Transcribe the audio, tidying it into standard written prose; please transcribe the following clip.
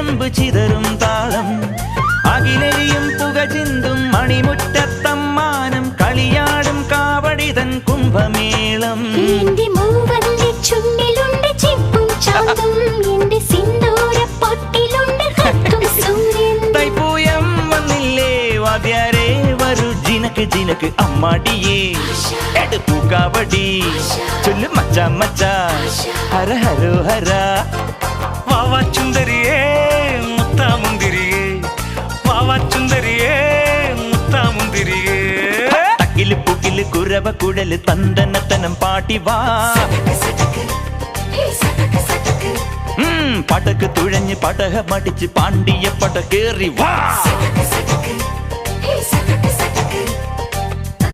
ചെമ്പ് ചിതറും താളം അകിലരിയും പുക ചിന്തും മണിമുറ്റത്തമ്മാനം കളിയാടും കാവടിതൻ കുംഭമേളം തൈപ്പൂയം വന്നില്ലേ വാദ്യാരേ വരൂ ജിനക്ക് ജിനക്ക് അമ്മാടിയേ എടുപ്പൂ കാവടി ചൊല്ലു മച്ചാ മച്ചാ ഹര ഹരോ ഹര വാവാ ചുന്ദരിയേ മുത്താമുന്തിരിയേ വാവാ ചുന്ദരിയേ മുത്താമുന്തിരിയേ തക്കില് പുകില് കുരവ കുഴല് തന്തനത്തനം പാട്ടി വാ പടക്ക് തുഴഞ്ഞ് പടക മടിച്ച് പാണ്ടിയ പട കേറി വാ